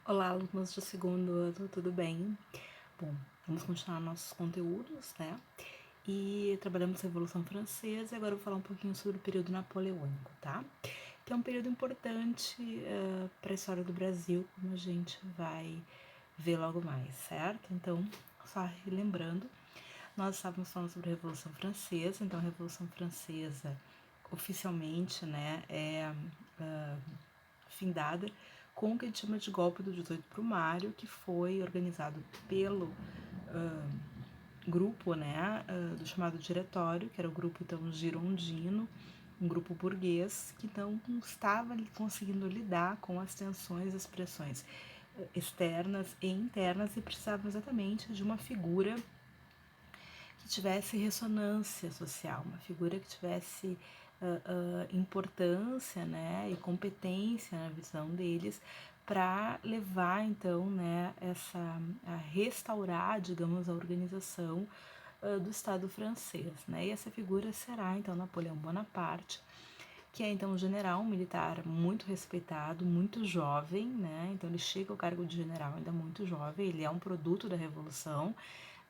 Olá, alunos do segundo ano, tudo bem? Bom, vamos continuar nossos conteúdos, né? E trabalhamos a Revolução Francesa e agora eu vou falar um pouquinho sobre o período napoleônico, tá? Que é um período importante para a história do Brasil, como a gente vai ver logo mais, certo? Então, só relembrando, nós estávamos falando sobre a Revolução Francesa, então a Revolução Francesa oficialmente, né, é findada com o que a gente chama de golpe do 18 Brumário, que foi organizado pelo grupo, né, do chamado Diretório, que era o grupo então girondino, um grupo burguês que não estava conseguindo lidar com as tensões, as pressões externas e internas e precisava exatamente de uma figura que tivesse ressonância social, uma figura que tivesse importância, né, e competência na visão deles para levar então, né, a restaurar, digamos, a organização do Estado francês, né? E essa figura será então Napoleão Bonaparte, que é então um general militar muito respeitado, muito jovem, né? Então ele chega ao cargo de general ainda muito jovem, ele é um produto da Revolução,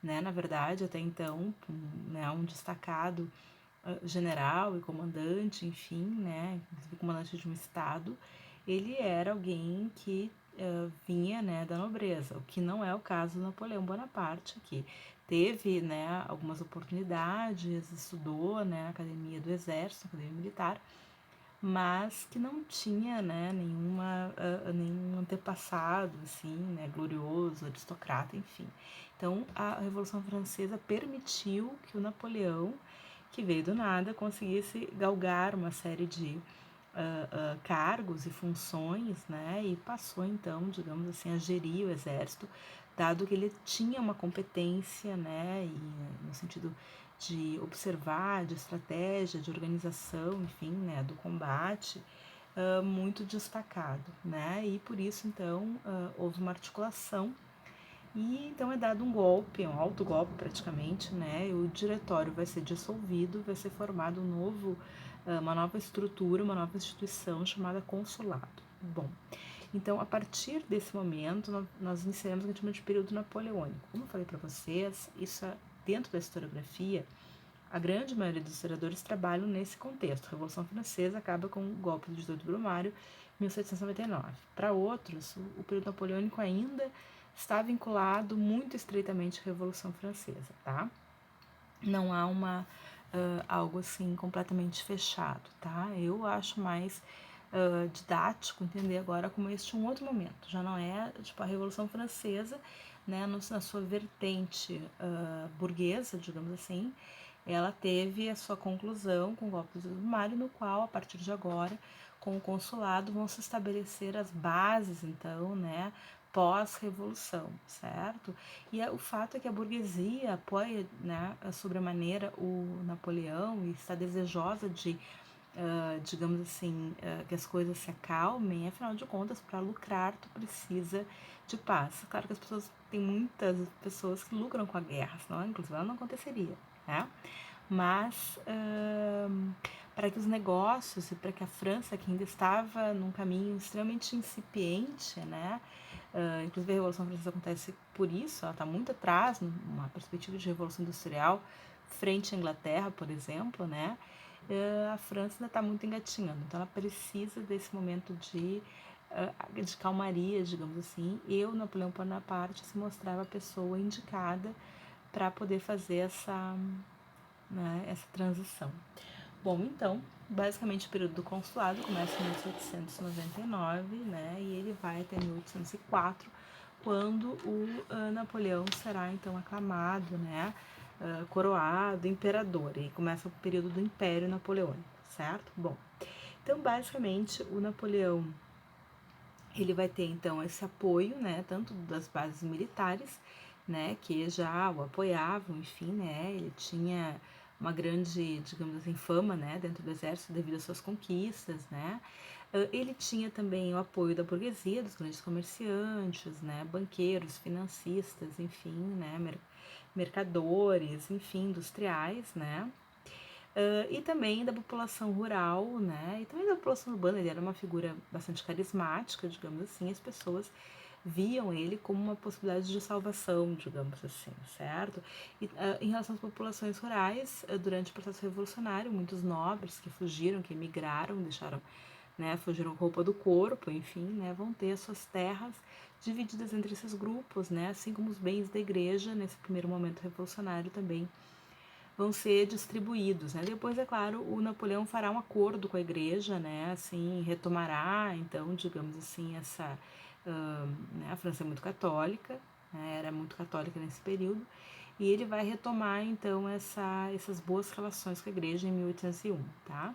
né? Na verdade, até então, né, um destacado general e comandante, enfim, né, comandante de um estado, ele era alguém que vinha, né, da nobreza, o que não é o caso do Napoleão Bonaparte, que teve, né, algumas oportunidades, estudou, né, na academia do exército, academia militar, mas que não tinha, né, nenhum antepassado, assim, né, glorioso, aristocrata, enfim. Então, a Revolução Francesa permitiu que o Napoleão, que veio do nada, conseguisse galgar uma série de cargos e funções, né, e passou então, digamos assim, a gerir o exército, dado que ele tinha uma competência, né, e, no sentido de observar, de estratégia, de organização, enfim, né, do combate, muito destacado, né, e por isso então houve uma articulação e então é dado um golpe, um alto golpe praticamente, né? O diretório vai ser dissolvido, vai ser formado uma nova estrutura, uma nova instituição chamada consulado. Bom, então a partir desse momento nós iniciamos o que a gente chama de período napoleônico. Como eu falei para vocês, isso dentro da historiografia, a grande maioria dos historiadores trabalham nesse contexto. A Revolução Francesa acaba com o golpe do 18 Brumário, 1799. Para outros, o período napoleônico ainda está vinculado muito estreitamente à Revolução Francesa, tá? Não há algo assim completamente fechado, tá? Eu acho mais didático entender agora como este um outro momento. Já não é tipo a Revolução Francesa, né, na sua vertente burguesa, digamos assim, ela teve a sua conclusão com o golpe do Mário, no qual, a partir de agora, com o consulado, vão se estabelecer as bases, então, né, pós-revolução, certo? E o fato é que a burguesia apoia, né, sobremaneira o Napoleão e está desejosa de digamos assim, que as coisas se acalmem, afinal de contas, para lucrar, tu precisa de paz. Claro que as pessoas, tem muitas pessoas que lucram com a guerra, senão, inclusive, ela não aconteceria, né? Mas, para que os negócios e para que a França, que ainda estava num caminho extremamente incipiente, né? Inclusive, a Revolução Francesa acontece por isso, ela está muito atrás, numa perspectiva de revolução industrial, frente à Inglaterra, por exemplo, né? A França ainda está muito engatinhando, então ela precisa desse momento de calmaria, digamos assim. E o Napoleão Bonaparte se mostrava a pessoa indicada para poder fazer essa transição. Bom, então, basicamente o período do consulado começa em 1799, né, e ele vai até 1804, quando o Napoleão será então aclamado, né, coroado imperador, e começa o período do Império Napoleônico, certo? Bom, então basicamente o Napoleão ele vai ter então esse apoio, né, tanto das bases militares, né, que já o apoiavam, enfim, né, ele tinha uma grande, digamos assim, fama, né, dentro do exército devido às suas conquistas, né. Ele tinha também o apoio da burguesia, dos grandes comerciantes, né, banqueiros, financistas, enfim, né, mercadores, enfim, industriais, né. E também da população rural, né? E também da população urbana, ele era uma figura bastante carismática, digamos assim, as pessoas viam ele como uma possibilidade de salvação, digamos assim, certo? E em relação às populações rurais, durante o processo revolucionário, muitos nobres que fugiram, que emigraram, deixaram, né, fugiram roupa do corpo, enfim, né, vão ter as suas terras divididas entre esses grupos, né, assim como os bens da igreja, nesse primeiro momento revolucionário também vão ser distribuídos, né? Depois, é claro, o Napoleão fará um acordo com a igreja, né? Assim, retomará, então, digamos assim, né? A França é muito católica, né? Era muito católica nesse período, e ele vai retomar, então, essas boas relações com a igreja em 1801, tá?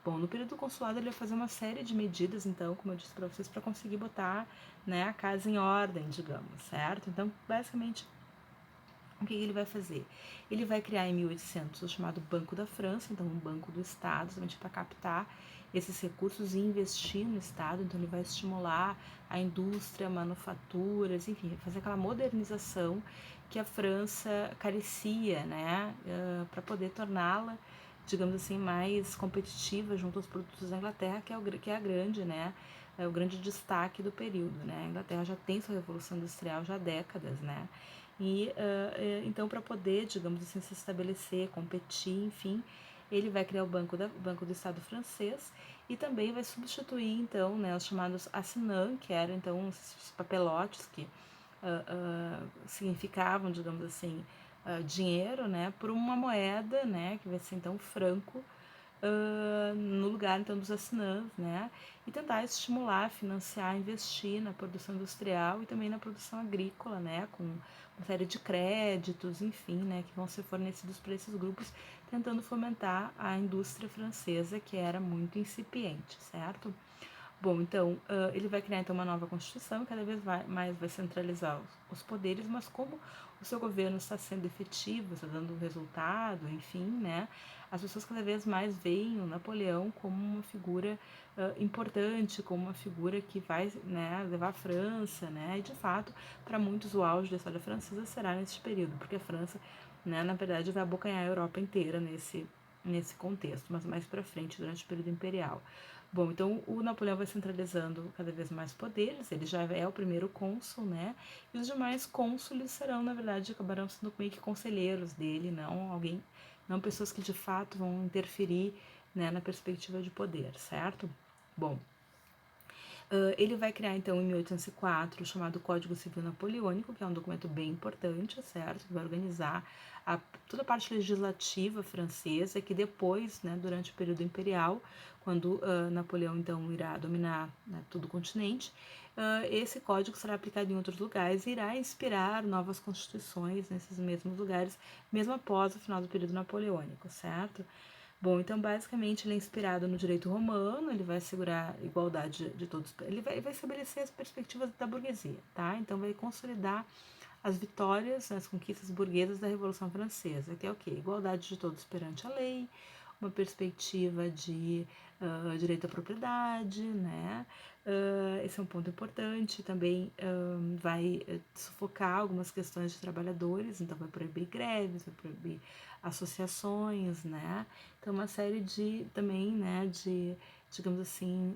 Bom, no período do consulado ele vai fazer uma série de medidas, então, como eu disse para vocês, para conseguir botar, né, a casa em ordem, digamos, certo? Então, basicamente, o que ele vai fazer? Ele vai criar em 1800 o chamado Banco da França, então um banco do Estado, justamente para captar esses recursos e investir no Estado. Então ele vai estimular a indústria, manufaturas, enfim, fazer aquela modernização que a França carecia, né, para poder torná-la, digamos assim, mais competitiva junto aos produtos da Inglaterra, que é a grande, né, é o grande destaque do período, né? A Inglaterra já tem sua revolução industrial já há décadas, né? E então, para poder, digamos assim, se estabelecer, competir, enfim, ele vai criar o Banco do Estado francês e também vai substituir, então, né, os chamados assignats, que eram, então, esses papelotes que significavam, digamos assim, dinheiro, né, por uma moeda, né, que vai ser, então, franco, no lugar então dos assinantes, né? E tentar estimular, financiar, investir na produção industrial e também na produção agrícola, né? Com uma série de créditos, enfim, né? Que vão ser fornecidos para esses grupos, tentando fomentar a indústria francesa, que era muito incipiente, certo? Bom, então, ele vai criar então uma nova Constituição, cada vez mais vai centralizar os poderes, mas como o seu governo está sendo efetivo, está dando resultado, enfim, né, as pessoas cada vez mais veem o Napoleão como uma figura importante, como uma figura que vai, né, levar a França, né, e de fato, para muitos o auge da história francesa será nesse período, porque a França, né, na verdade, vai abocanhar a Europa inteira nesse contexto, mas mais para frente, durante o período imperial. Bom, então o Napoleão vai centralizando cada vez mais poderes, ele já é o primeiro cônsul, né? E os demais cônsules serão, na verdade, acabarão sendo meio que conselheiros dele, não pessoas que de fato vão interferir, né, na perspectiva de poder, certo? Bom, ele vai criar, então, em 1804, o chamado Código Civil Napoleônico, que é um documento bem importante, certo? Que vai organizar toda a parte legislativa francesa, que depois, né, durante o período imperial, quando Napoleão, então, irá dominar, né, todo o continente, esse código será aplicado em outros lugares e irá inspirar novas constituições nesses mesmos lugares, mesmo após o final do período napoleônico, certo? Bom, então basicamente ele é inspirado no direito romano, ele vai assegurar a igualdade de todos, ele vai estabelecer as perspectivas da burguesia, tá? Então vai consolidar as vitórias, as conquistas burguesas da Revolução Francesa, que é o quê? Igualdade de todos perante a lei, uma perspectiva de direito à propriedade, né? Esse é um ponto importante. Também vai sufocar algumas questões de trabalhadores, então vai proibir greves, vai proibir associações, né? Então uma série de também, né, de, digamos assim,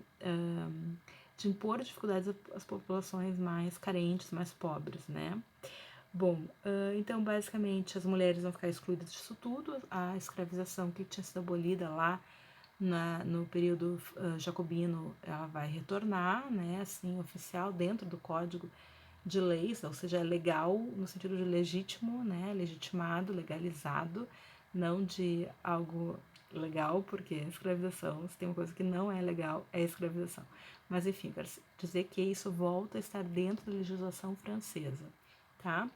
de impor dificuldades às populações mais carentes, mais pobres, né? Bom, então basicamente as mulheres vão ficar excluídas disso tudo, a escravização que tinha sido abolida lá no período jacobino, ela vai retornar, né, assim, oficial, dentro do Código de Leis, ou seja, é legal no sentido de legítimo, né, legitimado, legalizado, não de algo legal, porque escravização, se tem uma coisa que não é legal, é escravização. Mas enfim, quero dizer que isso volta a estar dentro da legislação francesa, tá?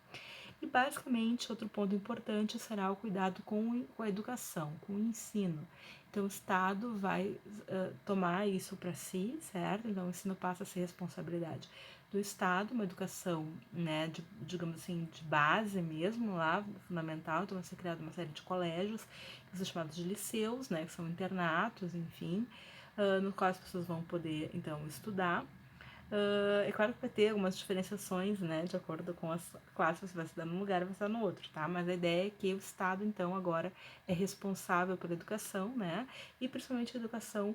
E basicamente, outro ponto importante será o cuidado com a educação, com o ensino. Então, o Estado vai tomar isso para si, certo? Então, o ensino passa a ser responsabilidade do Estado, uma educação, né, digamos assim, de base mesmo, lá, fundamental. Então, vai ser criada uma série de colégios, que são chamados de liceus, né, que são internatos, enfim, no qual as pessoas vão poder, então, estudar. É claro que vai ter algumas diferenciações, né, de acordo com as classes, você vai estudar num lugar e vai estudar no outro, tá? Mas a ideia é que o Estado, então, agora é responsável pela educação, né, e principalmente a educação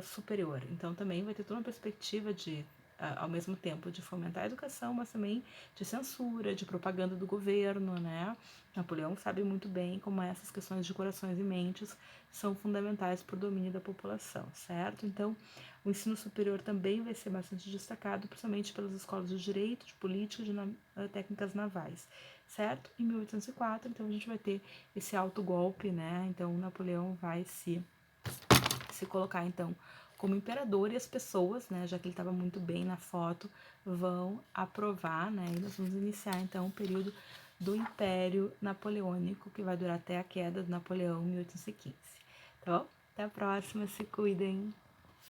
superior. Então, também vai ter toda uma perspectiva de ao mesmo tempo de fomentar a educação, mas também de censura, de propaganda do governo, né? Napoleão sabe muito bem como essas questões de corações e mentes são fundamentais para o domínio da população, certo? Então, o ensino superior também vai ser bastante destacado, principalmente pelas escolas de direito, de política, de técnicas navais, certo? Em 1804, então a gente vai ter esse autogolpe, né? Então, Napoleão vai se colocar então como imperador e as pessoas, né, já que ele estava muito bem na foto, vão aprovar, né, e nós vamos iniciar então o período do Império Napoleônico, que vai durar até a queda de Napoleão em 1815. Tá bom? Até a próxima, se cuidem!